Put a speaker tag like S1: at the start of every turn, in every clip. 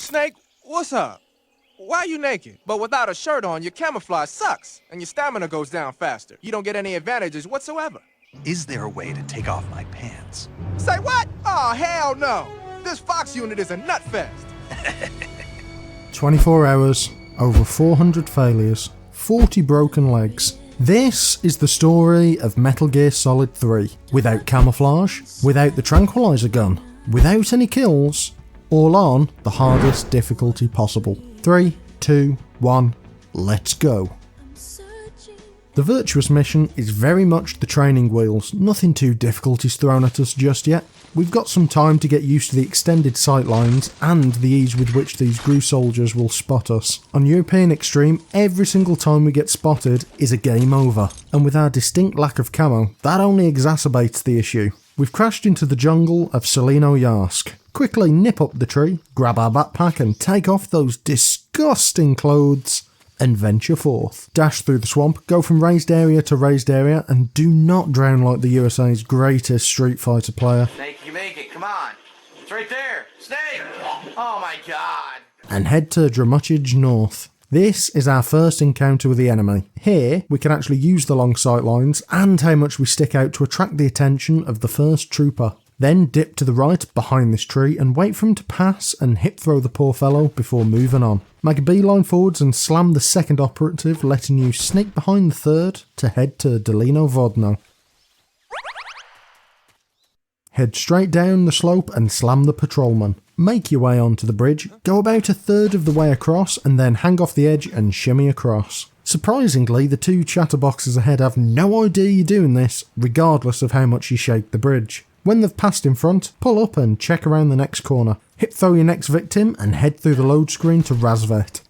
S1: Snake, what's up? Why are you naked? But without a shirt on, your camouflage sucks, and your stamina goes down faster. You don't get any advantages whatsoever.
S2: Is there a way to take off my pants?
S1: Say what? Oh, hell no. This Fox unit is a nut fest.
S3: 24 hours, over 400 failures, 40 broken legs. This is the story of Metal Gear Solid 3. Without camouflage, without the Tranquilizer gun, without any kills, all on the hardest difficulty possible. 3, 2, 1, let's go. The Virtuous mission is very much the training wheels, nothing too difficult is thrown at us just yet. We've got some time to get used to the extended sight lines and the ease with which these GRU soldiers will spot us. On European Extreme, every single time we get spotted is a game over, and with our distinct lack of camo, that only exacerbates the issue. We've crashed into the jungle of Selino-Yarsk. Quickly nip up the tree, grab our backpack and take off those disgusting clothes and venture forth. Dash through the swamp, go from raised area to raised area, and do not drown like the USA's greatest Street Fighter player.
S4: Snake, you make it, come on. It's right there. Snake! Oh my god.
S3: And head to Dramuchage North. This is our first encounter with the enemy. Here, we can actually use the long sight lines and how much we stick out to attract the attention of the first trooper. Then dip to the right behind this tree and wait for him to pass and hip throw the poor fellow before moving on. Make a beeline forwards and slam the second operative, letting you sneak behind the third to head to Dolino Vodno. Head straight down the slope and slam the patrolman. Make your way onto the bridge, go about a third of the way across and then hang off the edge and shimmy across. Surprisingly, the two chatterboxes ahead have no idea you're doing this, regardless of how much you shake the bridge. When they've passed in front, pull up and check around the next corner. Hip throw your next victim and head through the load screen to Razvet.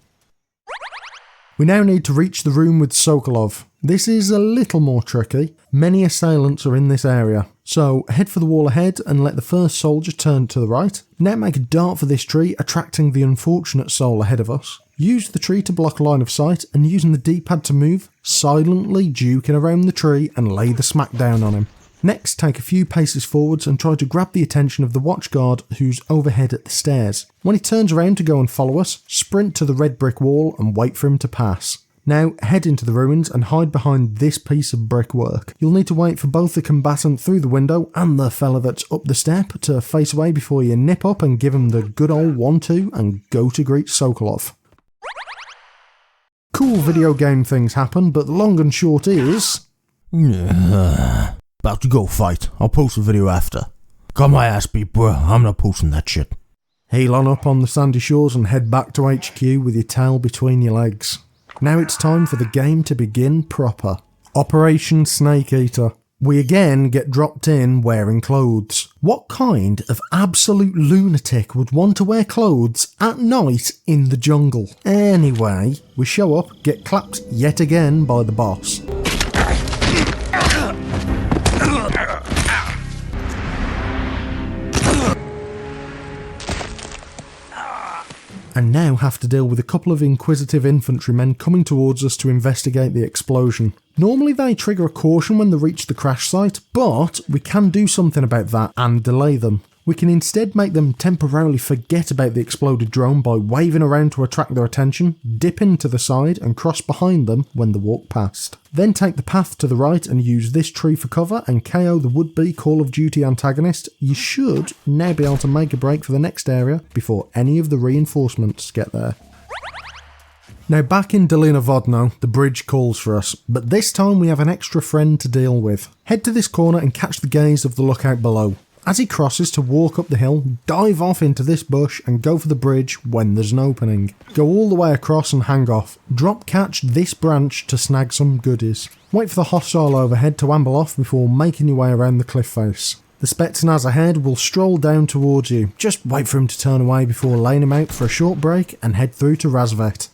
S3: We now need to reach the room with Sokolov. This is a little more tricky. Many assailants are in this area. So head for the wall ahead and let the first soldier turn to the right. Now make a dart for this tree, attracting the unfortunate soul ahead of us. Use the tree to block line of sight and using the D-pad to move, silently duking around the tree and lay the smack down on him. Next, take a few paces forwards and try to grab the attention of the watchguard who's overhead at the stairs. When he turns around to go and follow us, sprint to the red brick wall and wait for him to pass. Now head into the ruins and hide behind this piece of brickwork. You'll need to wait for both the combatant through the window and the fella that's up the step to face away before you nip up and give him the good old 1-2 and go to greet Sokolov. Cool video game things happen, but the long and short is...
S5: About to go fight. I'll post a video after. Got my ass beat, bruh. I'm not posting that shit.
S3: Heal on up on the sandy shores and head back to HQ with your tail between your legs. Now it's time for the game to begin proper. Operation Snake Eater. We again get dropped in wearing clothes. What kind of absolute lunatic would want to wear clothes at night in the jungle? Anyway, we show up, get clapped yet again by the boss. And now have to deal with a couple of inquisitive infantrymen coming towards us to investigate the explosion. Normally they trigger a caution when they reach the crash site, but we can do something about that and delay them. We can instead make them temporarily forget about the exploded drone by waving around to attract their attention, dip into the side and cross behind them when they walk past. Then take the path to the right and use this tree for cover and KO the would-be Call of Duty antagonist. You should now be able to make a break for the next area before any of the reinforcements get there. Now back in Dolino Vodno, the bridge calls for us, but this time we have an extra friend to deal with. Head to this corner and catch the gaze of the lookout below. As he crosses to walk up the hill, dive off into this bush and go for the bridge when there's an opening. Go all the way across and hang off. Drop catch this branch to snag some goodies. Wait for the hostile overhead to amble off before making your way around the cliff face. The Spetsnaz ahead will stroll down towards you. Just wait for him to turn away before laying him out for a short break and head through to Razvet.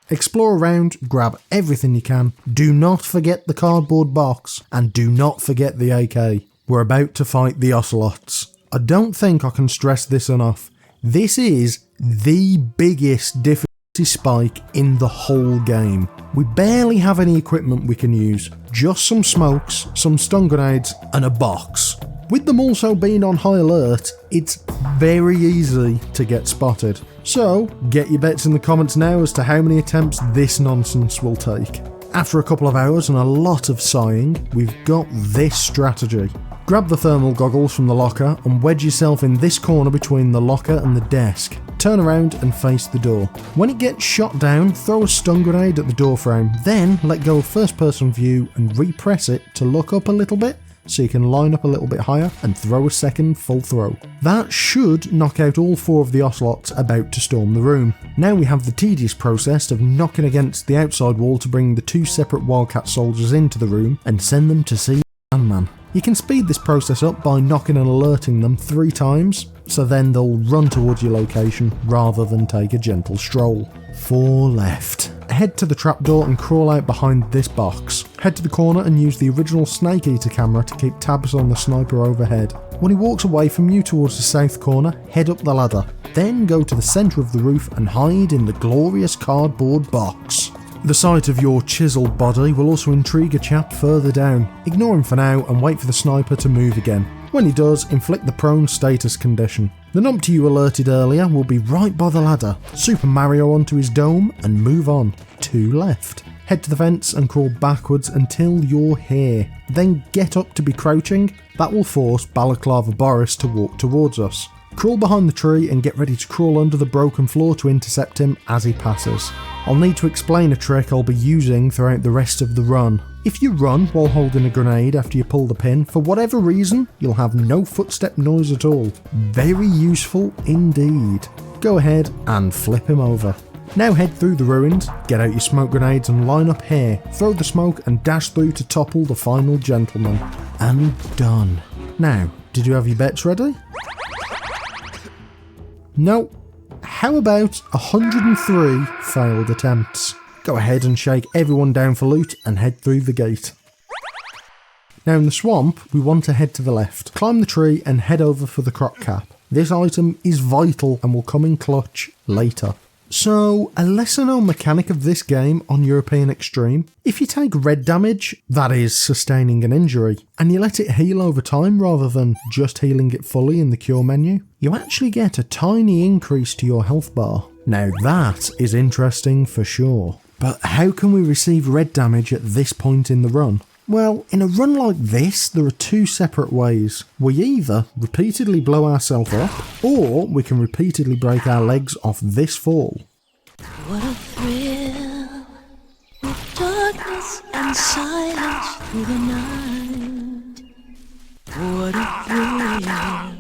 S3: Explore around, grab everything you can. Do not forget the cardboard box and do not forget the AK. We're about to fight the Ocelots. I don't think I can stress this enough. This is the biggest difficulty spike in the whole game. We barely have any equipment we can use. Just some smokes, some stun grenades, and a box. With them also being on high alert, it's very easy to get spotted. So, get your bets in the comments now as to how many attempts this nonsense will take. After a couple of hours and a lot of sighing, we've got this strategy. Grab the thermal goggles from the locker and wedge yourself in this corner between the locker and the desk. Turn around and face the door. When it gets shot down, throw a stun grenade at the door frame, then let go of first person view and repress it to look up a little bit so you can line up a little bit higher and throw a second full throw. That should knock out all 4 of the ocelots about to storm the room. Now we have the tedious process of knocking against the outside wall to bring the 2 separate Wildcat soldiers into the room and send them to see Man. You can speed this process up by knocking and alerting them 3 times, so then they'll run towards your location rather than take a gentle stroll. 4 left. Head to the trapdoor and crawl out behind this box. Head to the corner and use the original Snake Eater camera to keep tabs on the sniper overhead. When he walks away from you towards the south corner, head up the ladder. Then go to the centre of the roof and hide in the glorious cardboard box. The sight of your chiselled body will also intrigue a chap further down. Ignore him for now and wait for the sniper to move again. When he does, inflict the prone status condition. The numpty you alerted earlier will be right by the ladder. Super Mario onto his dome and move on. 2 left. Head to the fence and crawl backwards until you're here. Then get up to be crouching. That will force Balaclava Boris to walk towards us. Crawl behind the tree and get ready to crawl under the broken floor to intercept him as he passes. I'll need to explain a trick I'll be using throughout the rest of the run. If you run while holding a grenade after you pull the pin, for whatever reason, you'll have no footstep noise at all. Very useful indeed. Go ahead and flip him over. Now head through the ruins, get out your smoke grenades and line up here. Throw the smoke and dash through to topple the final gentleman. And done. Now, did you have your bets ready? No. How about 103 failed attempts? Go ahead and shake everyone down for loot and head through the gate. Now in the swamp, we want to head to the left. Climb the tree and head over for the croc cap. This item is vital and will come in clutch later. So, a lesser known mechanic of this game on European Extreme, if you take red damage, that is sustaining an injury, and you let it heal over time rather than just healing it fully in the cure menu, you actually get a tiny increase to your health bar. Now that is interesting for sure. But how can we receive red damage at this point in the run? Well, in a run like this, there are 2 separate ways. We either repeatedly blow ourselves up, or we can repeatedly break our legs off this fall.
S6: What a thrill, with darkness and silence through the night. What a thrill.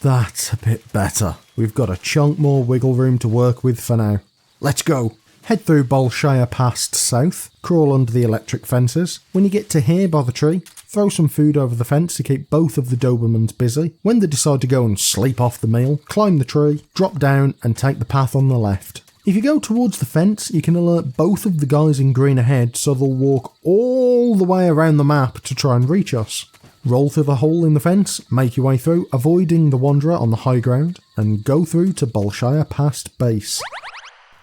S3: That's a bit better. We've got a chunk more wiggle room to work with for now. Let's go. Head through Bolshaya past south, crawl under the electric fences. When you get to here by the tree, throw some food over the fence to keep both of the Dobermans busy. When they decide to go and sleep off the meal, climb the tree, drop down and take the path on the left. If you go towards the fence, you can alert both of the guys in green ahead so they'll walk all the way around the map to try and reach us. Roll through the hole in the fence, make your way through, avoiding the Wanderer on the high ground, and go through to Bolshaya past base.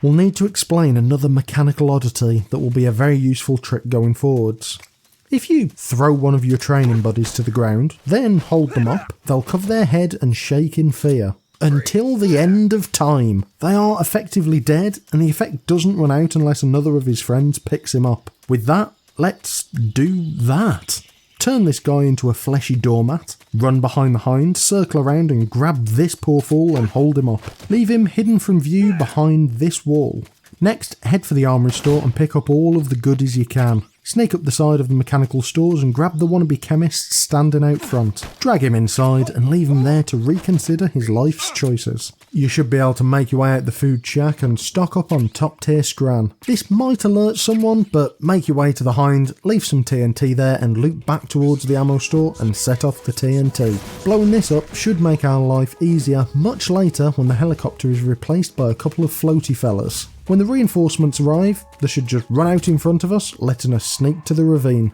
S3: We'll need to explain another mechanical oddity that will be a very useful trick going forwards. If you throw one of your training buddies to the ground, then hold them up, they'll cover their head and shake in fear. Until the end of time. They are effectively dead, and the effect doesn't run out unless another of his friends picks him up. With that, let's do that. Turn this guy into a fleshy doormat, run behind the hind, circle around and grab this poor fool and hold him up. Leave him hidden from view behind this wall. Next, head for the armoury store and pick up all of the goodies you can. Sneak up the side of the mechanical stores and grab the wannabe chemist standing out front. Drag him inside and leave him there to reconsider his life's choices. You should be able to make your way out the food shack and stock up on top tier scran. This might alert someone, but make your way to the hind, leave some TNT there and loop back towards the ammo store and set off the TNT. Blowing this up should make our life easier much later when the helicopter is replaced by a couple of floaty fellas. When the reinforcements arrive, they should just run out in front of us, letting us sneak to the ravine.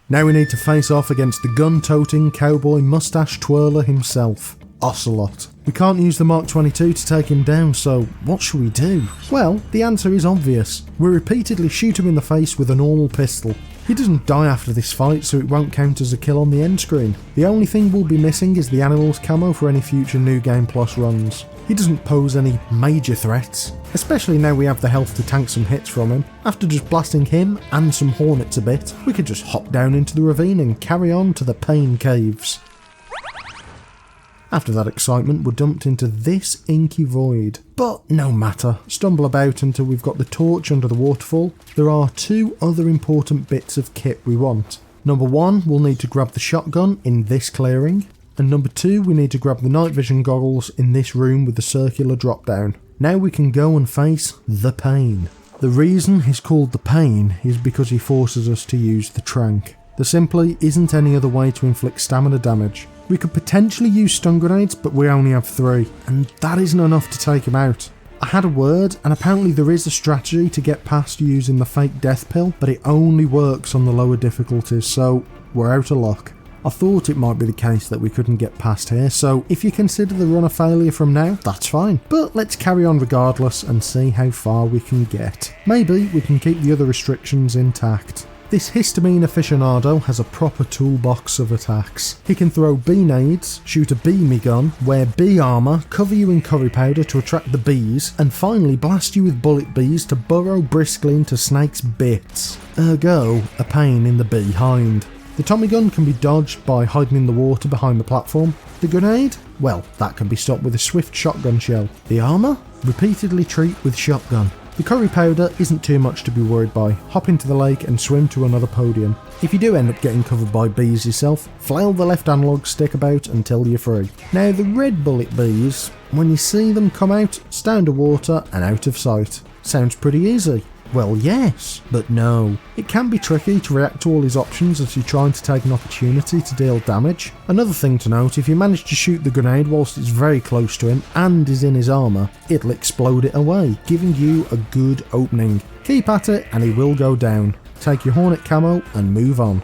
S3: Now we need to face off against the gun-toting cowboy mustache twirler himself, Ocelot. We can't use the Mk22 to take him down, so what should we do? Well, the answer is obvious. We repeatedly shoot him in the face with a normal pistol. He doesn't die after this fight, so it won't count as a kill on the end screen. The only thing we'll be missing is the animal's camo for any future New Game Plus runs. He doesn't pose any major threats, especially now we have the health to tank some hits from him. After just blasting him and some hornets a bit, we could just hop down into the ravine and carry on to the pain caves. After that excitement, we're dumped into this inky void. But no matter, stumble about until we've got the torch under the waterfall. There are two other important bits of kit we want. Number one, we'll need to grab the shotgun in this clearing. And number two, we need to grab the night vision goggles in this room with the circular drop down. Now we can go and face the pain. The reason he's called the pain is because he forces us to use the trank. There simply isn't any other way to inflict stamina damage. We could potentially use stun grenades, but we only have 3, and that isn't enough to take him out. I had a word, and apparently there is a strategy to get past using the fake death pill, but it only works on the lower difficulties, so we're out of luck. I thought it might be the case that we couldn't get past here, so if you consider the run a failure from now, that's fine. But let's carry on regardless and see how far we can get. Maybe we can keep the other restrictions intact. This histamine aficionado has a proper toolbox of attacks. He can throw bee nades, shoot a bee gun, wear bee armour, cover you in curry powder to attract the bees, and finally blast you with bullet bees to burrow briskly into Snake's bits. Ergo, a pain in the behind. The Tommy gun can be dodged by hiding in the water behind the platform. The grenade? Well, that can be stopped with a swift shotgun shell. The armour? Repeatedly treat with shotgun. The curry powder isn't too much to be worried by. Hop into the lake and swim to another podium. If you do end up getting covered by bees yourself, flail the left analog stick about until you're free. Now the red bullet bees, when you see them come out, stay underwater and out of sight. Sounds pretty easy. Well, yes, but no. It can be tricky to react to all his options as you're trying to take an opportunity to deal damage. Another thing to note, if you manage to shoot the grenade whilst it's very close to him and is in his armour, it'll explode it away, giving you a good opening. Keep at it and he will go down. Take your hornet camo and move on.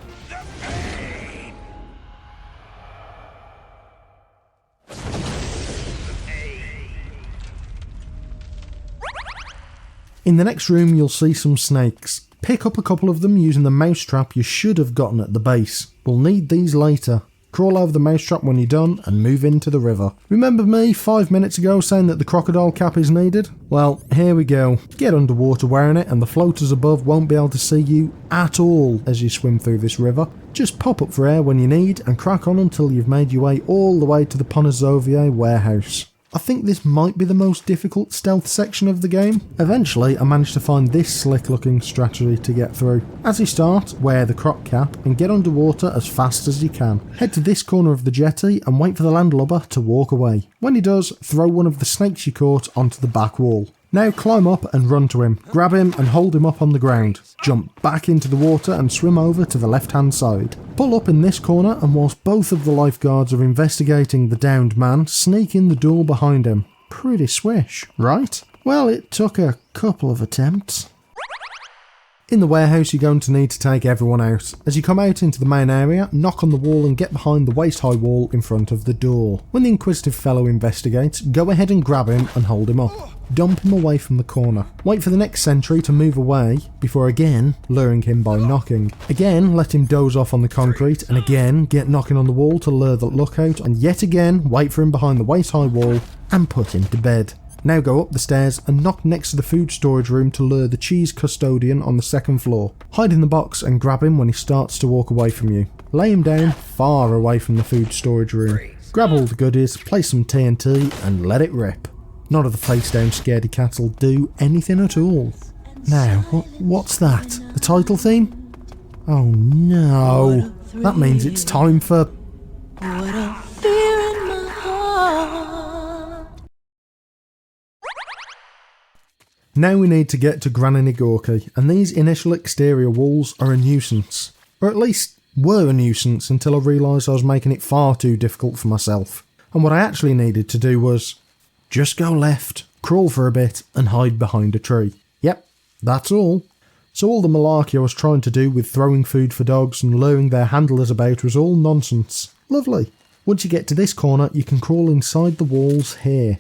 S3: In the next room you'll see some snakes. Pick up a couple of them using the mousetrap you should have gotten at the base. We'll need these later. Crawl over the mousetrap when you're done and move into the river. Remember me 5 minutes ago saying that the crocodile cap is needed? Well, here we go. Get underwater wearing it and the floaters above won't be able to see you at all as you swim through this river. Just pop up for air when you need and crack on until you've made your way all the way to the Ponozovier warehouse. I think this might be the most difficult stealth section of the game. Eventually I managed to find this slick looking strategy to get through. As you start, wear the croc cap and get underwater as fast as you can. Head to this corner of the jetty and wait for the landlubber to walk away. When he does, throw one of the snakes you caught onto the back wall. Now climb up and run to him, grab him and hold him up on the ground. Jump back into the water and swim over to the left hand side. Pull up in this corner and whilst both of the lifeguards are investigating the downed man, sneak in the door behind him. Pretty swish, right? Well, it took a couple of attempts. In the warehouse you're going to need to take everyone out. As you come out into the main area, knock on the wall and get behind the waist-high wall in front of the door. When the inquisitive fellow investigates, go ahead and grab him and hold him up. Dump him away from the corner. Wait for the next sentry to move away before again luring him by knocking. Again let him doze off on the concrete and again get knocking on the wall to lure the lookout and yet again wait for him behind the waist-high wall and put him to bed. Now go up the stairs and knock next to the food storage room to lure the cheese custodian on the second floor. Hide in the box and grab him when he starts to walk away from you. Lay him down far away from the food storage room. Grab all the goodies, place some TNT and let it rip. None of the face down scaredy cats will do anything at all. Now, what's that? The title theme? Oh no, that means it's time for...
S6: What a fear in my heart.
S3: Now we need to get to Granny Gorky, and these initial exterior walls are a nuisance. Or at least were a nuisance until I realised I was making it far too difficult for myself. And what I actually needed to do was just go left, crawl for a bit, and hide behind a tree. Yep, that's all. So all the malarkey I was trying to do with throwing food for dogs and luring their handlers about was all nonsense. Lovely. Once you get to this corner, you can crawl inside the walls here.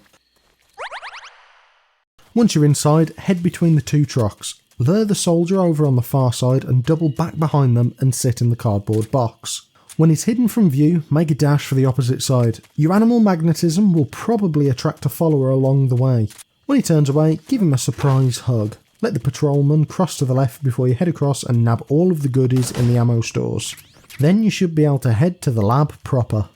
S3: Once you're inside, head between the two trucks. lure the soldier over on the far side and double back behind them and sit in the cardboard box. When he's hidden from view, make a dash for the opposite side. Your animal magnetism will probably attract a follower along the way. When he turns away, give him a surprise hug. Let the patrolman cross to the left before you head across and nab all of the goodies in the ammo stores. Then you should be able to head to the lab proper.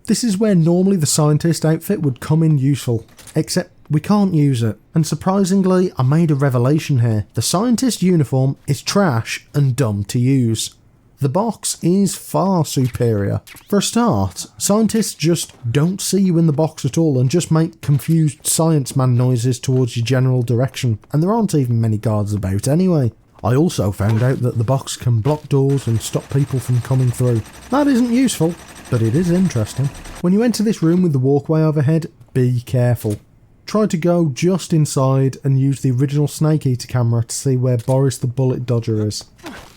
S3: This is where normally the scientist outfit would come in useful, except we can't use it. And surprisingly, I made a revelation here. The scientist uniform is trash and dumb to use. The box is far superior. For a start, scientists just don't see you in the box at all and just make confused science man noises towards your general direction, and there aren't even many guards about anyway. I also found out that the box can block doors and stop people from coming through. That isn't useful, but it is interesting. When you enter this room with the walkway overhead, be careful. Try to go just inside and use the original Snake Eater camera to see where Boris the Bullet Dodger is.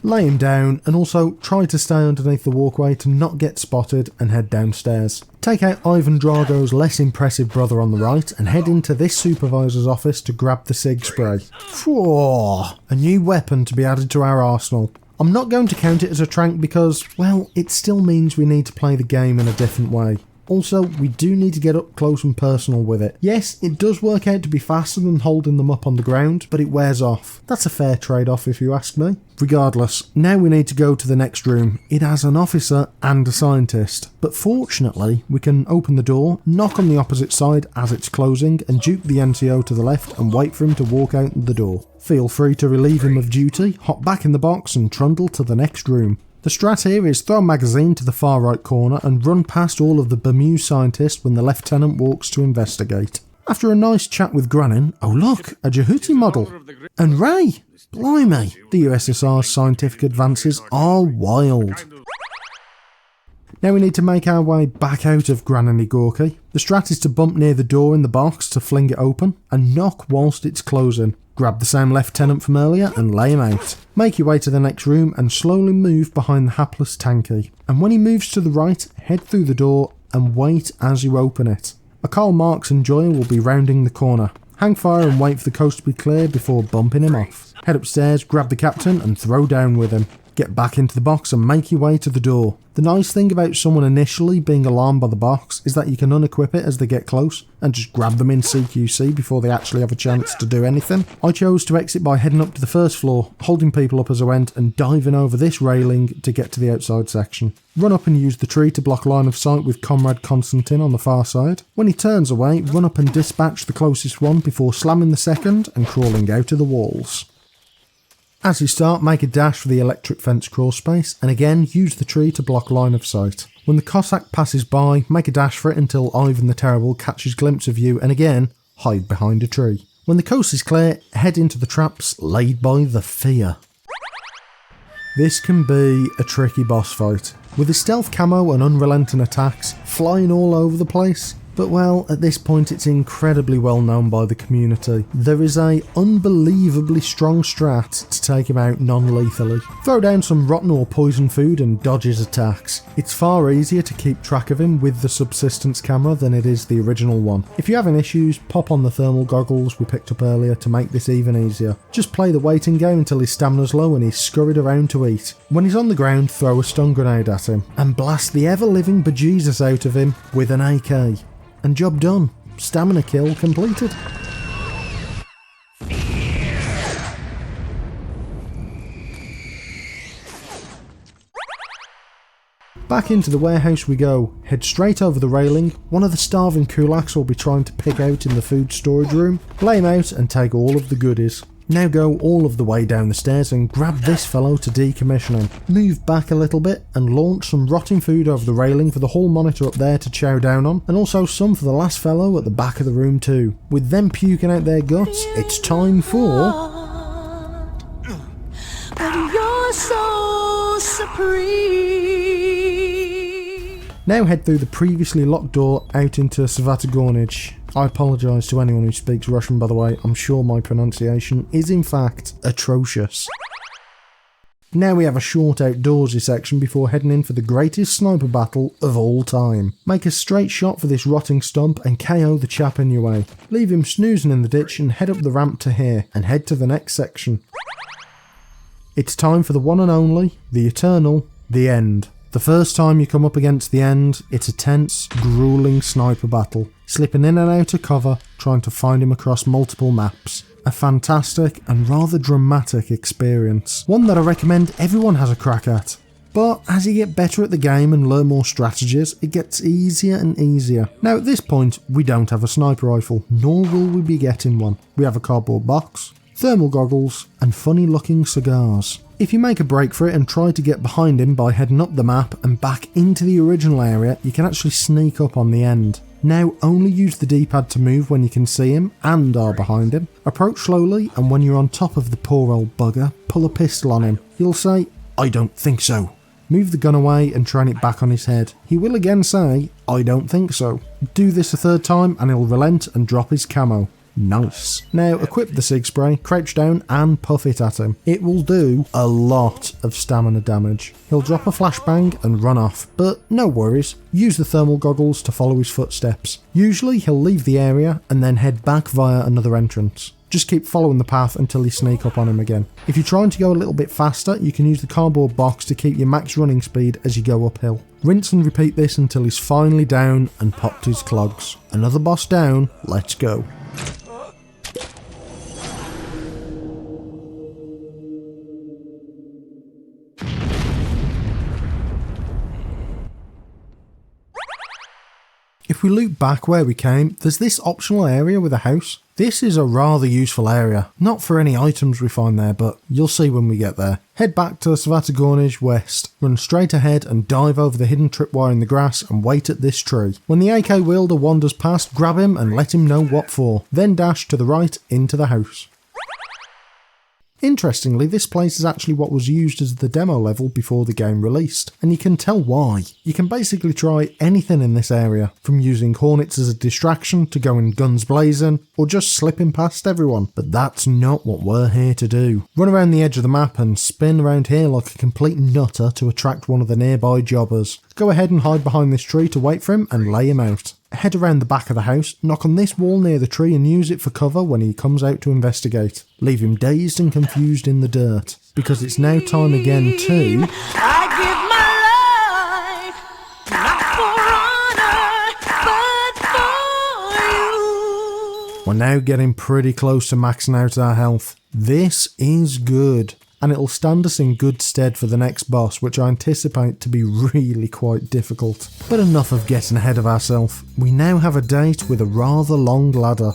S3: Lay him down and also try to stay underneath the walkway to not get spotted and head downstairs. Take out Ivan Drago's less impressive brother on the right and head into this supervisor's office to grab the SIG spray. Phew, a new weapon to be added to our arsenal. I'm not going to count it as a trank because, well, it still means we need to play the game in a different way. Also, we do need to get up close and personal with it. Yes, it does work out to be faster than holding them up on the ground, but it wears off. That's a fair trade-off if you ask me. Regardless, now we need to go to the next room. It has an officer and a scientist, but fortunately we can open the door, knock on the opposite side as it's closing, and dupe the NCO to the left and wait for him to walk out the door. Feel free to relieve him of duty, hop back in the box and trundle to the next room. The strat here is throw a magazine to the far right corner and run past all of the bemused scientists when the lieutenant walks to investigate. After a nice chat with Granin, oh look, a Jehuti model. And Ray! Blimey, the USSR's scientific advances are wild. Now we need to make our way back out of Graniny Gorky. The strat is to bump near the door in the box to fling it open and knock whilst it's closing. Grab the same lieutenant from earlier and lay him out. Make your way to the next room and slowly move behind the hapless tanky. And when he moves to the right, head through the door and wait as you open it. A Karl Marx enjoyer will be rounding the corner. Hang fire and wait for the coast to be clear before bumping him off. Head upstairs, grab the captain and throw down with him. Get back into the box and make your way to the door. The nice thing about someone initially being alarmed by the box is that you can unequip it as they get close and just grab them in CQC before they actually have a chance to do anything. I chose to exit by heading up to the first floor, holding people up as I went and diving over this railing to get to the outside section. Run up and use the tree to block line of sight with Comrade Constantine on the far side. When he turns away, run up and dispatch the closest one before slamming the second and crawling out of the walls. As you start, make a dash for the electric fence crawl space, and again use the tree to block line of sight. When the Cossack passes by, make a dash for it until Ivan the Terrible catches glimpse of you, and again, hide behind a tree. When the coast is clear, head into the traps laid by the Fear. This can be a tricky boss fight, with his stealth camo and unrelenting attacks flying all over the place. But well, at this point it's incredibly well known by the community. There is a unbelievably strong strat to take him out non-lethally. Throw down some rotten or poison food and dodge his attacks. It's far easier to keep track of him with the subsistence camera than it is the original one. If you're having issues, pop on the thermal goggles we picked up earlier to make this even easier. Just play the waiting game until his stamina's low and he's scurried around to eat. When he's on the ground, throw a stun grenade at him and blast the ever-living bejesus out of him with an AK. And job done. Stamina kill completed. Back into the warehouse we go. Head straight over the railing. One of the starving kulaks will be trying to pick out in the food storage room. Lay him out and take all of the goodies. Now go all of the way down the stairs and grab this fellow to decommission him. Move back a little bit and launch some rotting food over the railing for the hall monitor up there to chow down on, and also some for the last fellow at the back of the room too. With them puking out their guts, it's time for...
S6: But you're so supreme.
S3: Now head through the previously locked door out into Svatogornij. I apologise to anyone who speaks Russian, by the way. I'm sure my pronunciation is in fact atrocious. Now we have a short outdoorsy section before heading in for the greatest sniper battle of all time. Make a straight shot for this rotting stump and KO the chap in your way. Leave him snoozing in the ditch and head up the ramp to here and head to the next section. It's time for the one and only, the eternal, the end. The first time you come up against the end, it's a tense, grueling sniper battle, slipping in and out of cover, trying to find him across multiple maps. A fantastic and rather dramatic experience, one that I recommend everyone has a crack at. But as you get better at the game and learn more strategies, it gets easier and easier. Now at this point, we don't have a sniper rifle, nor will we be getting one. We have a cardboard box, thermal goggles, and funny looking cigars. If you make a break for it and try to get behind him by heading up the map and back into the original area, you can actually sneak up on the end. Now only use the D-pad to move when you can see him and are behind him. Approach slowly, and when you're on top of the poor old bugger, pull a pistol on him. He'll say, "I don't think so." Move the gun away and train it back on his head. He will again say, "I don't think so." Do this a third time and he'll relent and drop his camo. Nice. Now equip the sig spray, crouch down and puff it at him. It will do a lot of stamina damage. He'll drop a flashbang and run off, but no worries. Use the thermal goggles to follow his footsteps. Usually he'll leave the area and then head back via another entrance. Just keep following the path until you sneak up on him again. If you're trying to go a little bit faster, you can use the cardboard box to keep your max running speed as you go uphill. Rinse and repeat this until he's finally down and popped his clogs. Another boss down, let's go. If we loop back where we came, there's this optional area with a house. This is a rather useful area, not for any items we find there, but you'll see when we get there. Head back to Svatogornij West, run straight ahead and dive over the hidden tripwire in the grass and wait at this tree. When the AK wielder wanders past, grab him and let him know what for, then dash to the right into the house. Interestingly, this place is actually what was used as the demo level before the game released, and you can tell why. You can basically try anything in this area, from using hornets as a distraction to going guns blazing, or just slipping past everyone, but that's not what we're here to do. Run around the edge of the map and spin around here like a complete nutter to attract one of the nearby jobbers. Go ahead and hide behind this tree to wait for him and lay him out. Head around the back of the house, knock on this wall near the tree and use it for cover when he comes out to investigate. Leave him dazed and confused in the dirt, because it's now time again to...
S6: I give my life, not for honor, but for you.
S3: We're now getting pretty close to maxing out our health. This is good, and it'll stand us in good stead for the next boss, which I anticipate to be really quite difficult. But enough of getting ahead of ourselves. We now have a date with a rather long ladder.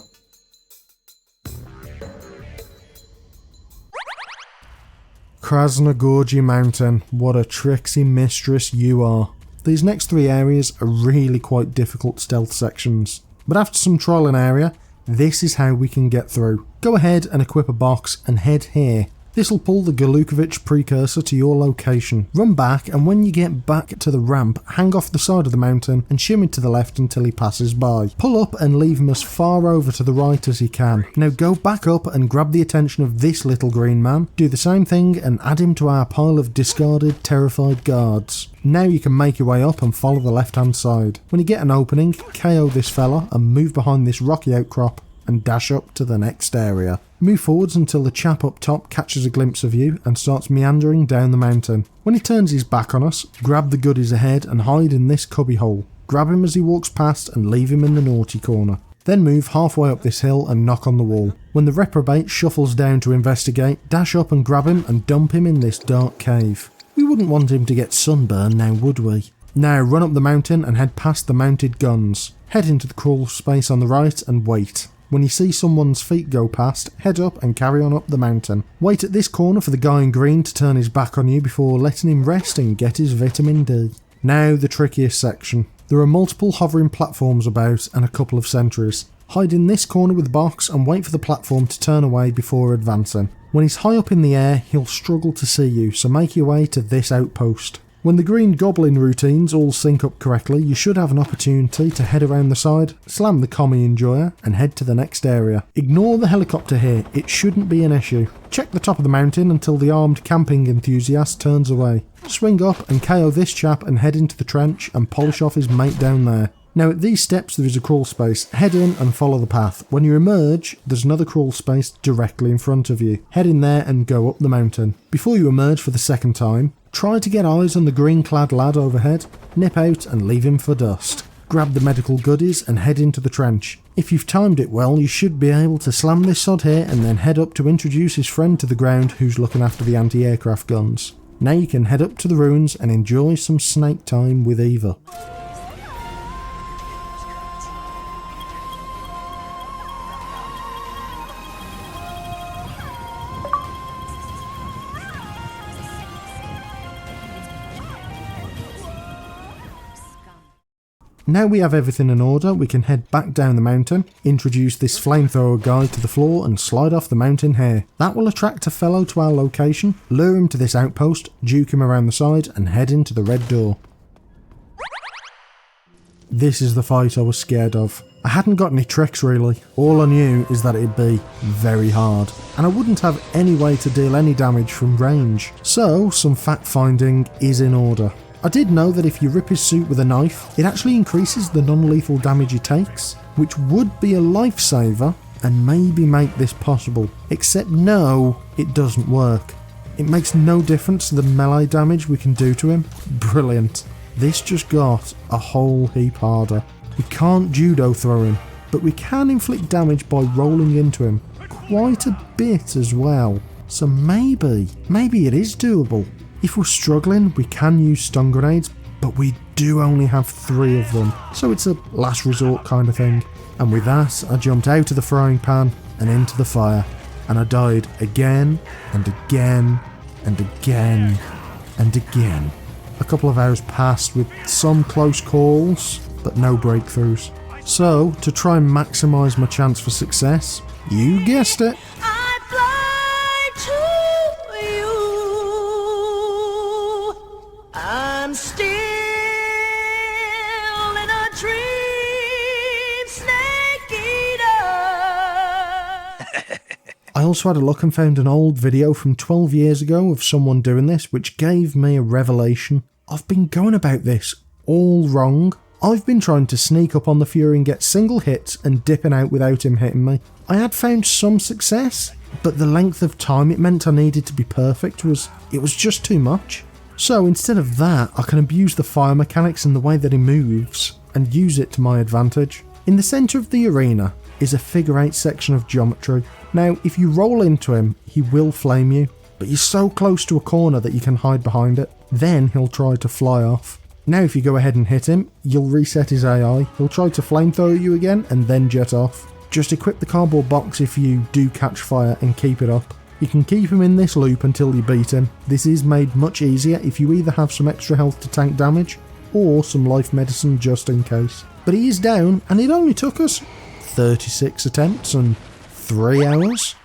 S3: Krasnogorji Mountain, what a tricksy mistress you are. These next three areas are really quite difficult stealth sections, but after some trial and error, this is how we can get through. Go ahead and equip a box and head here. This will pull the Galukovich precursor to your location. Run back, and when you get back to the ramp, hang off the side of the mountain and shimmy to the left until he passes by. Pull up and leave him as far over to the right as you can. Now go back up and grab the attention of this little green man. Do the same thing and add him to our pile of discarded, terrified guards. Now you can make your way up and follow the left hand side. When you get an opening, KO this fella and move behind this rocky outcrop and dash up to the next area. Move forwards until the chap up top catches a glimpse of you and starts meandering down the mountain. When he turns his back on us, grab the goodies ahead and hide in this cubby hole. Grab him as he walks past and leave him in the naughty corner. Then move halfway up this hill and knock on the wall. When the reprobate shuffles down to investigate, dash up and grab him and dump him in this dark cave. We wouldn't want him to get sunburned now, would we? Now run up the mountain and head past the mounted guns. Head into the crawl space on the right and wait. When you see someone's feet go past, head up and carry on up the mountain. Wait at this corner for the guy in green to turn his back on you before letting him rest and get his vitamin D. Now the trickiest section. There are multiple hovering platforms about and a couple of sentries. Hide in this corner with the box and wait for the platform to turn away before advancing. When he's high up in the air, he'll struggle to see you, so make your way to this outpost. When the green goblin routines all sync up correctly, you should have an opportunity to head around the side, slam the commie enjoyer, and head to the next area. Ignore the helicopter here, it shouldn't be an issue. Check the top of the mountain until the armed camping enthusiast turns away. Swing up and KO this chap and head into the trench and polish off his mate down there. Now at these steps there is a crawl space, head in and follow the path. When you emerge, there's another crawl space directly in front of you. Head in there and go up the mountain. Before you emerge for the second time, try to get eyes on the green clad lad overhead, nip out and leave him for dust. Grab the medical goodies and head into the trench. If you've timed it well, you should be able to slam this sod here and then head up to introduce his friend to the ground who's looking after the anti-aircraft guns. Now you can head up to the ruins and enjoy some snake time with Eva. Now we have everything in order, we can head back down the mountain, introduce this flamethrower guy to the floor and slide off the mountain here. That will attract a fellow to our location, lure him to this outpost, juke him around the side and head into the red door. This is the fight I was scared of. I hadn't got any tricks really, all I knew is that it'd be very hard, and I wouldn't have any way to deal any damage from range, so some fact finding is in order. I did know that if you rip his suit with a knife, it actually increases the non-lethal damage he takes, which would be a lifesaver and maybe make this possible. Except no, it doesn't work. It makes no difference to the melee damage we can do to him. Brilliant. This just got a whole heap harder. We can't judo throw him, but we can inflict damage by rolling into him. Quite a bit as well. So maybe it is doable. If we're struggling, we can use stun grenades, but we do only have 3 of them, so it's a last resort kind of thing. And with that, I jumped out of the frying pan and into the fire, and I died again and again and again and again. A couple of hours passed with some close calls, but no breakthroughs. So, to try and maximise my chance for success, you guessed it,
S6: I fly to you. I'm still in a dream, snake eater.
S3: I also had a look and found an old video from 12 years ago of someone doing this, which gave me a revelation. I've been going about this all wrong. I've been trying to sneak up on the Fury and get single hits and dipping out without him hitting me. I had found some success, but the length of time it meant I needed to be perfect was just too much. So instead of that, I can abuse the fire mechanics and the way that he moves and use it to my advantage. In the centre of the arena is a figure 8 section of geometry. Now, if you roll into him, he will flame you, but you're so close to a corner that you can hide behind it. Then he'll try to fly off. Now if you go ahead and hit him, you'll reset his AI, he'll try to flamethrower you again and then jet off. Just equip the cardboard box if you do catch fire and keep it up. You can keep him in this loop until you beat him. This is made much easier if you either have some extra health to tank damage or some life medicine just in case. But he is down and it only took us 36 attempts and 3 hours.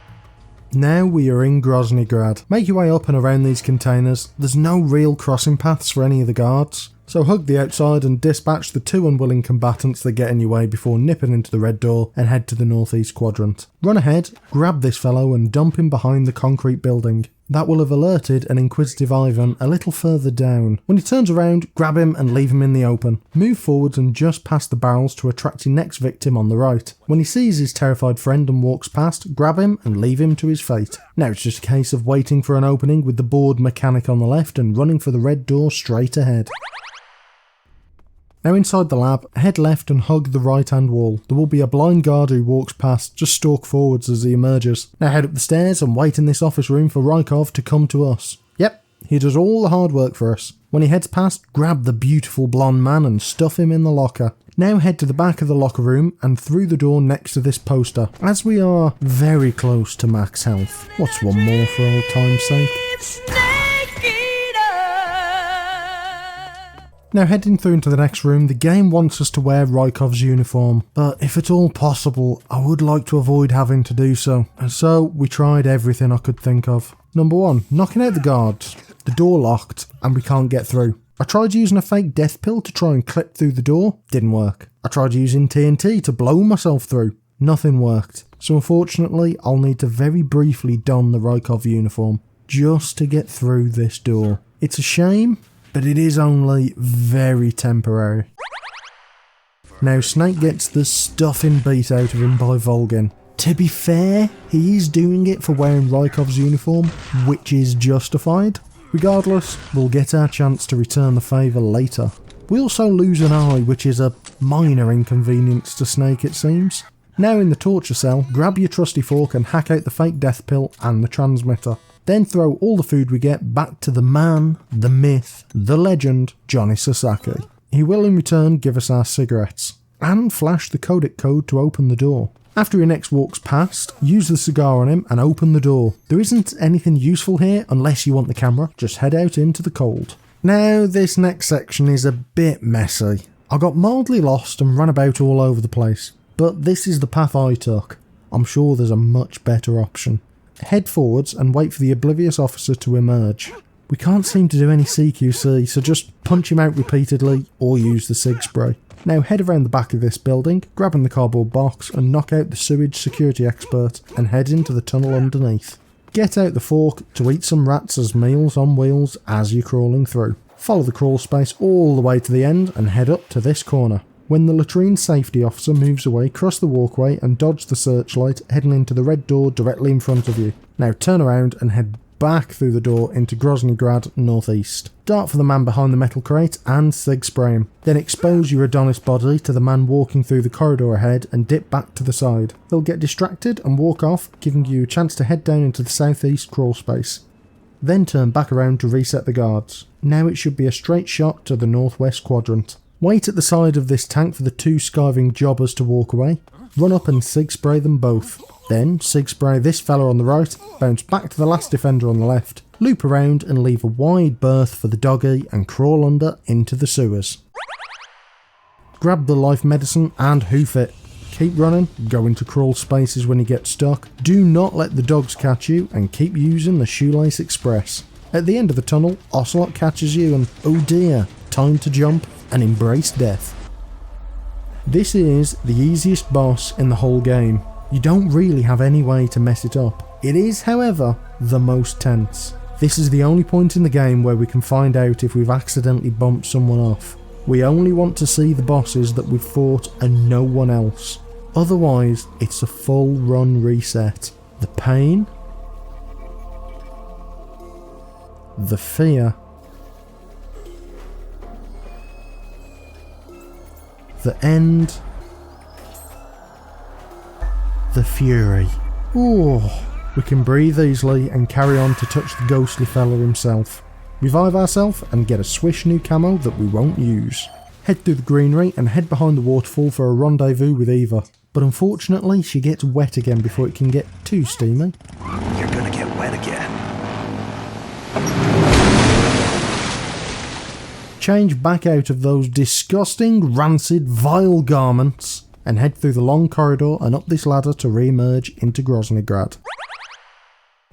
S3: Now we are in Groznygrad. Make your way up and around these containers. There's no real crossing paths for any of the guards, so hug the outside and dispatch the 2 unwilling combatants that get in your way before nipping into the red door and head to the northeast quadrant. Run ahead, grab this fellow and dump him behind the concrete building. That will have alerted an inquisitive Ivan a little further down. When he turns around, grab him and leave him in the open. Move forwards and just past the barrels to attract your next victim on the right. When he sees his terrified friend and walks past, grab him and leave him to his fate. Now it's just a case of waiting for an opening with the bored mechanic on the left and running for the red door straight ahead. Now inside the lab, head left and hug the right hand wall. There will be a blind guard who walks past, just stalk forwards as he emerges. Now head up the stairs and wait in this office room for Rykov to come to us. Yep, he does all the hard work for us. When he heads past, grab the beautiful blonde man and stuff him in the locker. Now head to the back of the locker room and through the door next to this poster, as we are very close to max health. What's one more for old time's sake? Now heading through into the next room, the game wants us to wear Rykov's uniform, but if at all possible, I would like to avoid having to do so. And so we tried everything I could think of. Number 1, knocking out the guards. The door locked and we can't get through. I tried using a fake death pill to try and clip through the door, didn't work. I tried using TNT to blow myself through, nothing worked. So unfortunately, I'll need to very briefly don the Rykov uniform, just to get through this door. It's a shame, but it is only very temporary. Now Snake gets the stuffing beat out of him by Volgin. To be fair, he is doing it for wearing Rykov's uniform, which is justified. Regardless, we'll get our chance to return the favour later. We also lose an eye, which is a minor inconvenience to Snake it seems. Now in the torture cell, grab your trusty fork and hack out the fake death pill and the transmitter. Then throw all the food we get back to the man, the myth, the legend, Johnny Sasaki. He will in return give us our cigarettes, and flash the codec code to open the door. After he next walks past, use the cigar on him and open the door. There isn't anything useful here unless you want the camera, just head out into the cold. Now this next section is a bit messy. I got mildly lost and ran about all over the place, but this is the path I took. I'm sure there's a much better option. Head forwards and wait for the oblivious officer to emerge. We can't seem to do any CQC, so just punch him out repeatedly or use the sig spray. Now head around the back of this building, grabbing the cardboard box and knock out the sewage security expert and head into the tunnel underneath. Get out the fork to eat some rats as meals on wheels as you're crawling through. Follow the crawl space all the way to the end and head up to this corner. When the latrine safety officer moves away, cross the walkway and dodge the searchlight heading into the red door directly in front of you. Now turn around and head back through the door into Grozny Grad northeast. Dart for the man behind the metal crate and sig spray him. Then expose your Adonis body to the man walking through the corridor ahead and dip back to the side. He'll get distracted and walk off, giving you a chance to head down into the southeast crawl space. Then turn back around to reset the guards. Now it should be a straight shot to the northwest quadrant. Wait at the side of this tank for the two skiving jobbers to walk away. Run up and sig spray them both. Then sig spray this fella on the right, bounce back to the last defender on the left, loop around and leave a wide berth for the doggy and crawl under into the sewers. Grab the life medicine and hoof it. Keep running, go into crawl spaces when you get stuck. Do not let the dogs catch you and keep using the Shoelace Express. At the end of the tunnel, Ocelot catches you and oh dear, time to jump and embrace death. This is the easiest boss in the whole game. You don't really have any way to mess it up. It is, however, the most tense. This is the only point in the game where we can find out if we've accidentally bumped someone off. We only want to see the bosses that we've fought and no one else. Otherwise, it's a full run reset. The pain, the fear, the end, the fury. Ooh, we can breathe easily and carry on to touch the ghostly fella himself. Revive ourselves and get a swish new camo that we won't use. Head through the greenery and head behind the waterfall for a rendezvous with Eva. But unfortunately she gets wet again before it can get too steamy.
S2: You're gonna get wet again.
S3: Change back out of those disgusting, rancid, vile garments and head through the long corridor and up this ladder to re-emerge into Grozny Grad.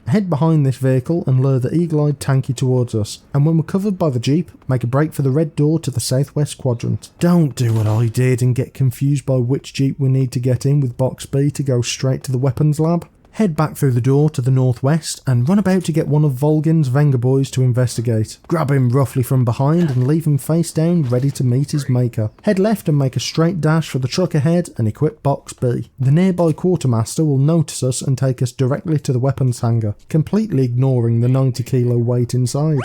S3: Head behind this vehicle and lure the eagle-eyed tanky towards us, and when we're covered by the jeep, make a break for the red door to the southwest quadrant. Don't do what I did and get confused by which jeep we need to get in with box B to go straight to the weapons lab. Head back through the door to the northwest and run about to get one of Volgin's Venga boys to investigate. Grab him roughly from behind and leave him face down ready to meet his maker. Head left and make a straight dash for the truck ahead and equip box B. The nearby quartermaster will notice us and take us directly to the weapons hangar, completely ignoring the 90 kilo weight inside.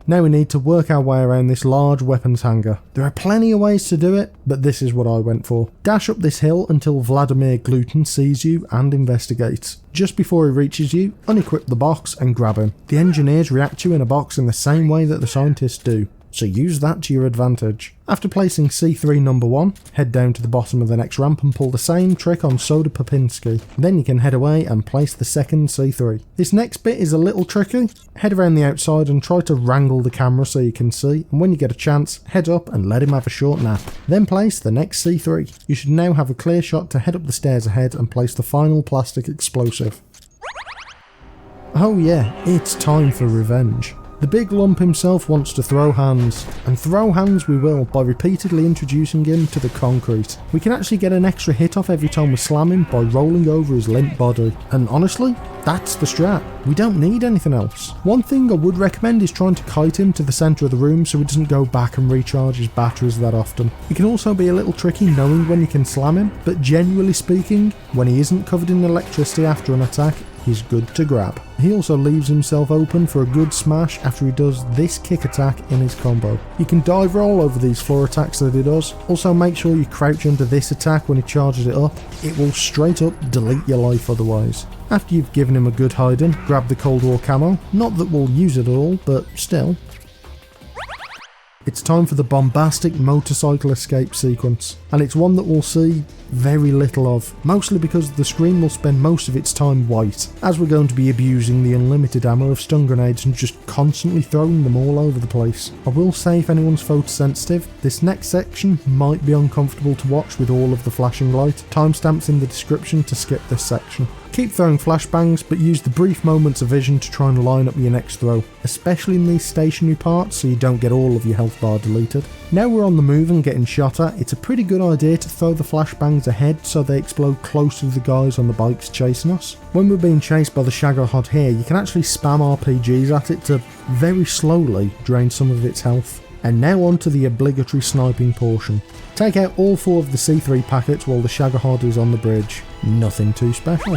S3: Now we need to work our way around this large weapons hangar. There are plenty of ways to do it, but this is what I went for. Dash up this hill until Vladimir Gluten sees you and investigates. Just before he reaches you, unequip the box and grab him. The engineers react to you in a box in the same way that the scientists do, so use that to your advantage. After placing C3 number 1, head down to the bottom of the next ramp and pull the same trick on Soda Popinski. Then you can head away and place the second C3. This next bit is a little tricky. Head around the outside and try to wrangle the camera so you can see, and when you get a chance, head up and let him have a short nap. Then place the next C3. You should now have a clear shot to head up the stairs ahead and place the final plastic explosive. Oh yeah, it's time for revenge. The big lump himself wants to throw hands, and throw hands we will by repeatedly introducing him to the concrete. We can actually get an extra hit off every time we slam him by rolling over his limp body, and honestly, that's the strat. We don't need anything else. One thing I would recommend is trying to kite him to the centre of the room so he doesn't go back and recharge his batteries that often. It can also be a little tricky knowing when you can slam him, but generally speaking, when he isn't covered in electricity after an attack, he's good to grab. He also leaves himself open for a good smash after he does this kick attack in his combo. You can dive roll over these floor attacks that he does. Also make sure you crouch under this attack when he charges it up. It will straight up delete your life otherwise. After you've given him a good hiding, grab the Cold War camo. Not that we'll use it at all, but still. It's time for the bombastic motorcycle escape sequence, and it's one that we'll see very little of, mostly because the screen will spend most of its time white, as we're going to be abusing the unlimited ammo of stun grenades and just constantly throwing them all over the place. I will say, if anyone's photosensitive, this next section might be uncomfortable to watch with all of the flashing light. Timestamps in the description to skip this section. Keep throwing flashbangs, but use the brief moments of vision to try and line up your next throw, especially in these stationary parts so you don't get all of your health bar deleted. Now we're on the move and getting shot at, it's a pretty good idea to throw the flashbangs ahead so they explode close to the guys on the bikes chasing us. When we're being chased by the Shaggerhod here, you can actually spam RPGs at it to very slowly drain some of its health. And now on to the obligatory sniping portion. Take out all 4 of the C3 packets while the Shaggerhod is on the bridge. Nothing too special.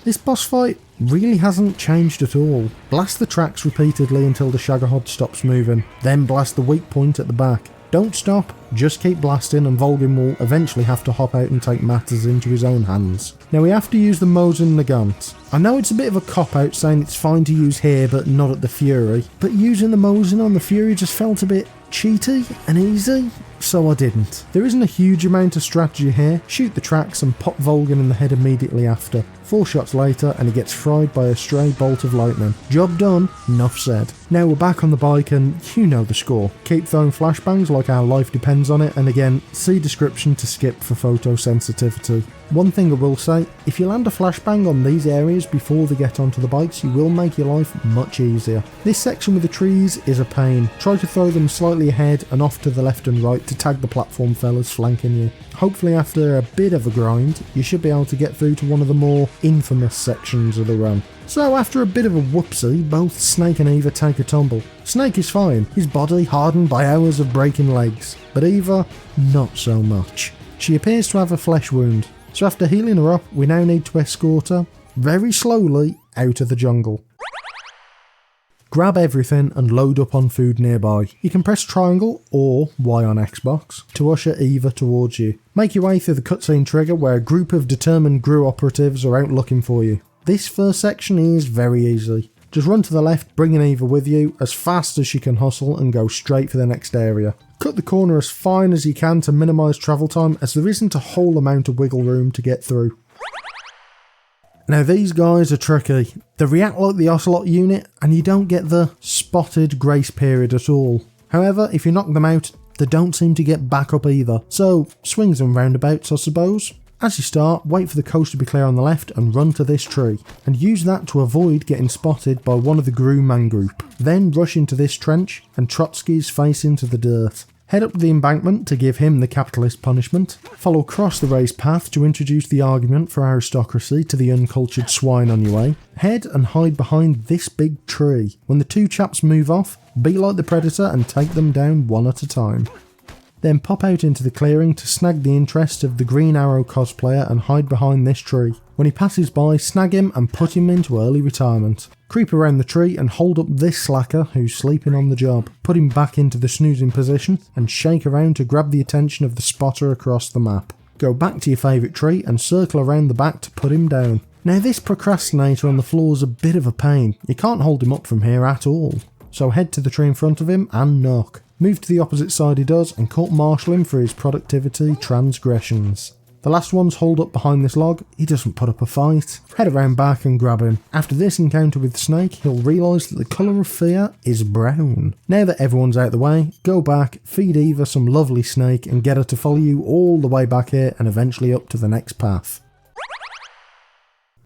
S3: This boss fight really hasn't changed at all. Blast the tracks repeatedly until the Shaggerhod stops moving, then blast the weak point at the back. Don't stop, just keep blasting and Volgin will eventually have to hop out and take matters into his own hands. Now we have to use the Mosin Nagant. I know it's a bit of a cop-out saying it's fine to use here but not at the Fury, but using the Mosin on the Fury just felt a bit cheaty and easy, so I didn't. There isn't a huge amount of strategy here. Shoot the tracks and pop Volgin in the head immediately after. 4 shots later and he gets fried by a stray bolt of lightning. Job done, enough said. Now we're back on the bike and you know the score. Keep throwing flashbangs like our life depends on it, and again, see description to skip for photosensitivity. One thing I will say, if you land a flashbang on these areas before they get onto the bikes, you will make your life much easier. This section with the trees is a pain. Try to throw them slightly ahead and off to the left and right to tag the platform fellas flanking you. Hopefully after a bit of a grind, you should be able to get through to one of the more infamous sections of the run. So after a bit of a whoopsie, both Snake and Eva take a tumble. Snake is fine, his body hardened by hours of breaking legs, but Eva, not so much. She appears to have a flesh wound, so after healing her up, we now need to escort her, very slowly, out of the jungle. Grab everything and load up on food nearby. You can press triangle or Y on Xbox to usher Eva towards you. Make your way through the cutscene trigger where a group of determined GRU operatives are out looking for you. This first section is very easy. Just run to the left, bringing Eva with you as fast as she can hustle and go straight for the next area. Cut the corner as fine as you can to minimise travel time, as there isn't a whole amount of wiggle room to get through. Now these guys are tricky. They react like the Ocelot unit and you don't get the spotted grace period at all. However, if you knock them out, they don't seem to get back up either. So, swings and roundabouts I suppose. As you start, wait for the coast to be clear on the left and run to this tree, and use that to avoid getting spotted by one of the GRU man group. Then rush into this trench and Trotsky's face into the dirt. Head up the embankment to give him the capitalist punishment. Follow across the raised path to introduce the argument for aristocracy to the uncultured swine on your way. Head and hide behind this big tree. When the 2 chaps move off, be like the Predator and take them down one at a time. Then pop out into the clearing to snag the interest of the Green Arrow cosplayer and hide behind this tree. When he passes by, snag him and put him into early retirement. Creep around the tree and hold up this slacker who's sleeping on the job. Put him back into the snoozing position and shake around to grab the attention of the spotter across the map. Go back to your favourite tree and circle around the back to put him down. Now this procrastinator on the floor is a bit of a pain. You can't hold him up from here at all. So head to the tree in front of him and knock. Move to the opposite side he does and court-martial him for his productivity transgressions. The last one's holed up behind this log, he doesn't put up a fight. Head around back and grab him. After this encounter with Snake, he'll realise that the colour of fear is brown. Now that everyone's out the way, go back, feed Eva some lovely snake and get her to follow you all the way back here and eventually up to the next path.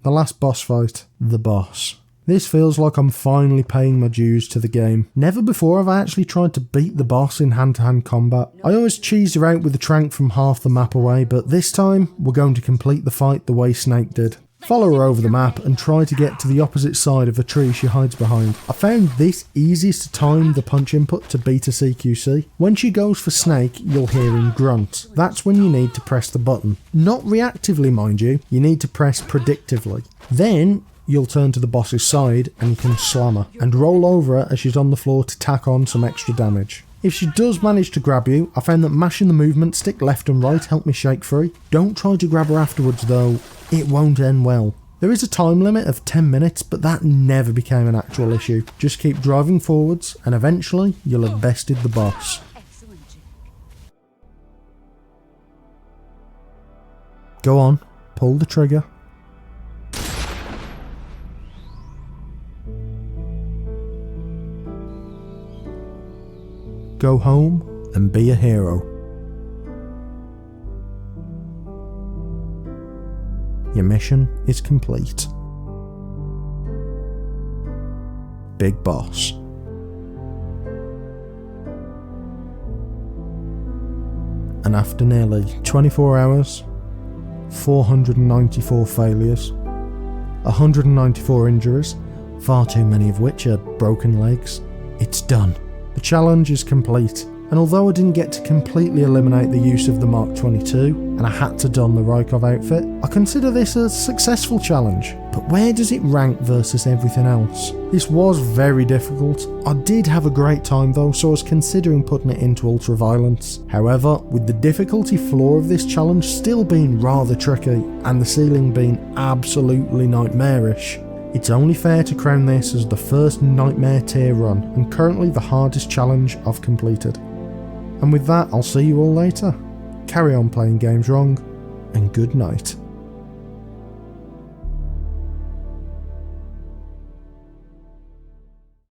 S3: The last boss fight, the boss. This feels like I'm finally paying my dues to the game. Never before have I actually tried to beat the boss in hand-to-hand combat. I always cheese her out with the trank from half the map away, but this time we're going to complete the fight the way Snake did. Follow her over the map and try to get to the opposite side of a tree she hides behind. I found this easiest to time the punch input to beta CQC. When she goes for Snake, you'll hear him grunt. That's when you need to press the button. Not reactively, mind you, you need to press predictively. Then you'll turn to the boss's side and you can slam her and roll over her as she's on the floor to tack on some extra damage. If she does manage to grab you, I found that mashing the movement stick left and right helped me shake free. Don't try to grab her afterwards though, it won't end well. There is a time limit of 10 minutes, but that never became an actual issue. Just keep driving forwards and eventually you'll have bested the boss. Go on, pull the trigger. Go home and be a hero. Your mission is complete. Big boss. And after nearly 24 hours, 494 failures, 194 injuries, far too many of which are broken legs, it's done. The challenge is complete, and although I didn't get to completely eliminate the use of the Mk22, and I had to don the Rykov outfit, I consider this a successful challenge. But where does it rank versus everything else? This was very difficult. I did have a great time though, so I was considering putting it into ultraviolence. However, with the difficulty floor of this challenge still being rather tricky, and the ceiling being absolutely nightmarish, it's only fair to crown this as the first Nightmare tier run, and currently the hardest challenge I've completed. And with that, I'll see you all later. Carry on playing games wrong, and good night.